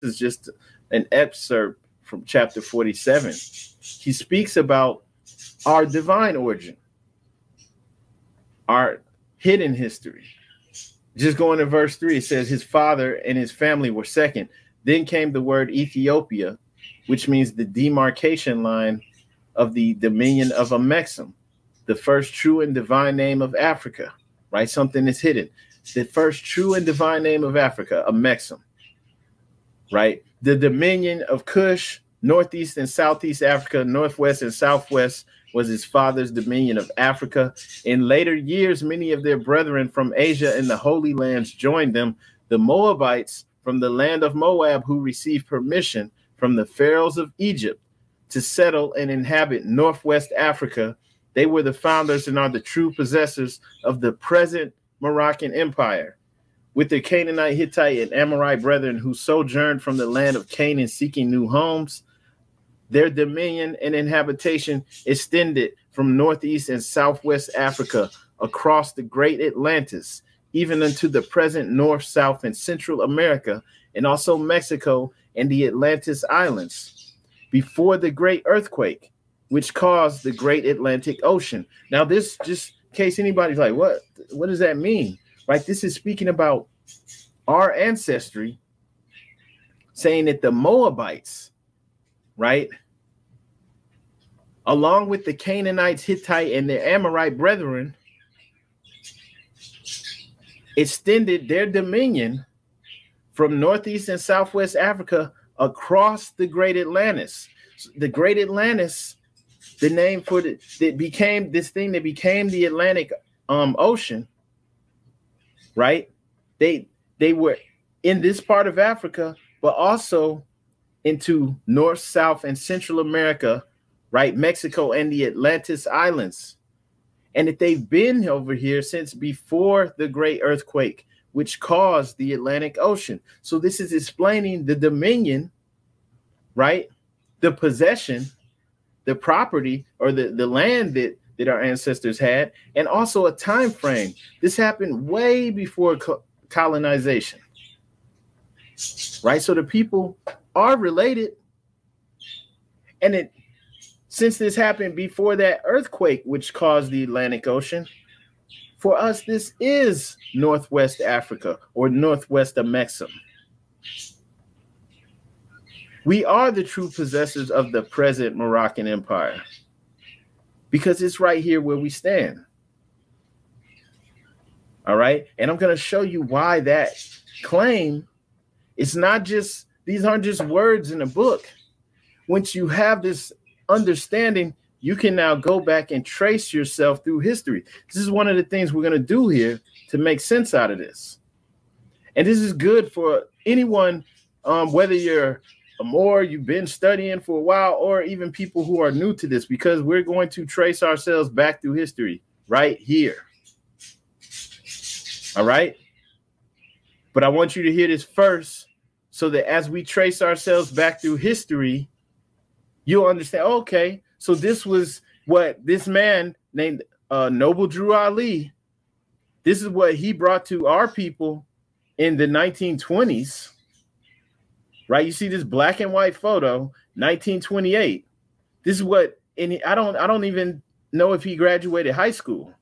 is just an excerpt from chapter 47. He speaks about our divine origin, our hidden history. Just going to verse 3, it says his father and his family were second. Then came the word Ethiopia, which means the demarcation line of the dominion of Amexem, the first true and divine name of Africa, right? Something is hidden. The first true and divine name of Africa, Amexem, right? The dominion of Kush, northeast and southeast Africa, northwest and southwest was his father's dominion of Africa. In later years, many of their brethren from Asia and the Holy Lands joined them. The Moabites from the land of Moab, who received permission from the pharaohs of Egypt to settle and inhabit northwest Africa. They were the founders and are the true possessors of the present Moroccan Empire. With the Canaanite, Hittite, and Amorite brethren who sojourned from the land of Canaan seeking new homes, their dominion and inhabitation extended from northeast and southwest Africa across the great Atlantis, even unto the present North, South, and Central America, and also Mexico and the Atlantis Islands, before the great earthquake, which caused the great Atlantic Ocean. Now, this, just in case anybody's like, what does that mean? Right? This is speaking about our ancestry, saying that the Moabites, right, along with the Canaanites, Hittite, and the Amorite brethren, extended their dominion from northeast and southwest Africa across the great Atlantis. The great Atlantis, the name for that became this thing that became the Atlantic Ocean, right? They were in this part of Africa, but also into North, South, and Central America, right? Mexico and the Atlantis Islands. And that they've been over here since before the great earthquake, which caused the Atlantic Ocean. So this is explaining the dominion, right? The possession, the property, or the land that our ancestors had, and also a time frame. This happened way before colonization, right? So the people are related. And since this happened before that earthquake, which caused the Atlantic Ocean, for us, this is Northwest Africa or Northwest Amexem. We are the true possessors of the present Moroccan Empire because it's right here where we stand. All right. And I'm going to show you why that claim is not just, these aren't just words in a book. Once you have this understanding, you can now go back and trace yourself through history. This is one of the things we're going to do here to make sense out of this. And this is good for anyone, whether you're you've been studying for a while, or even people who are new to this, because we're going to trace ourselves back through history right here. All right. But I want you to hear this first so that as we trace ourselves back through history, you'll understand, okay, so this was what this man named Noble Drew Ali, this is what he brought to our people in the 1920s, right? You see this black and white photo, 1928. This is what, and I don't even know if he graduated high school,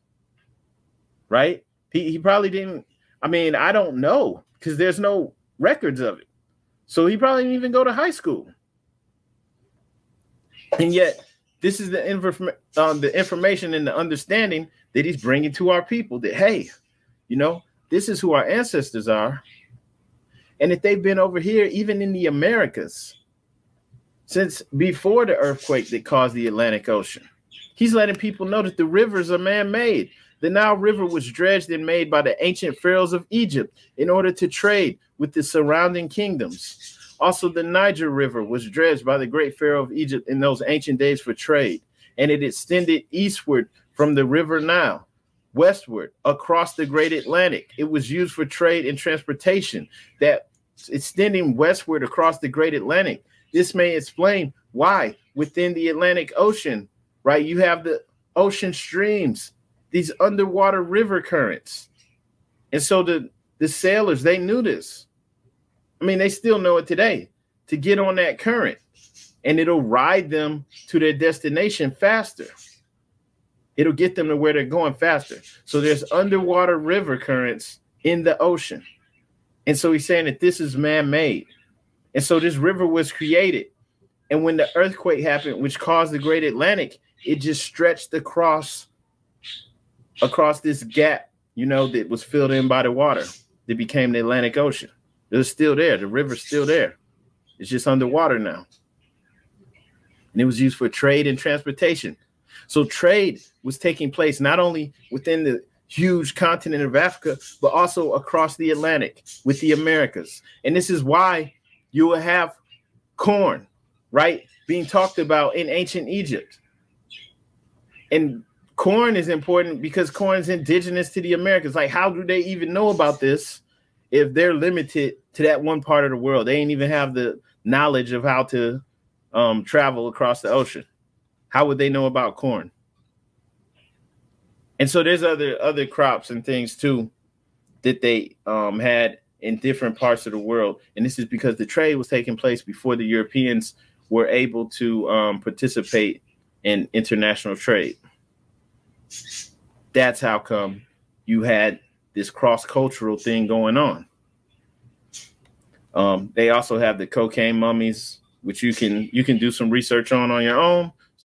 right? He probably didn't. I mean, I don't know because there's no records of it. So he probably didn't even go to high school. And yet, this is the information and the understanding that he's bringing to our people that, hey, you know, this is who our ancestors are. And that they've been over here, even in the Americas, since before the earthquake that caused the Atlantic Ocean. He's letting people know that the rivers are man-made. The Nile River was dredged and made by the ancient pharaohs of Egypt in order to trade with the surrounding kingdoms. Also, the Niger River was dredged by the great pharaoh of Egypt in those ancient days for trade, and it extended eastward from the river Nile, westward across the great Atlantic. It was used for trade and transportation, that extending westward across the great Atlantic. This may explain why within the Atlantic Ocean, right, you have the ocean streams, these underwater river currents. And so the sailors, they knew this. I mean, they still know it today, to get on that current, and it'll ride them to their destination faster. It'll get them to where they're going faster. So there's underwater river currents in the ocean. And so he's saying that this is man-made. And so this river was created. And when the earthquake happened, which caused the Great Atlantic, it just stretched across this gap, you know, that was filled in by the water. That became the Atlantic Ocean. It was still there. The river's still there. It's just underwater now. And it was used for trade and transportation. So trade was taking place not only within the huge continent of Africa, but also across the Atlantic with the Americas. And this is why you will have corn, right, being talked about in ancient Egypt. And corn is important because corn is indigenous to the Americas. Like, how do they even know about this if they're limited to that one part of the world? They ain't even have the knowledge of how to travel across the ocean. How would they know about corn? And so there's other crops and things too that they had in different parts of the world. And this is because the trade was taking place before the Europeans were able to participate in international trade. That's how come you had this cross-cultural thing going on. They also have the cocaine mummies, which you can do some research on your own.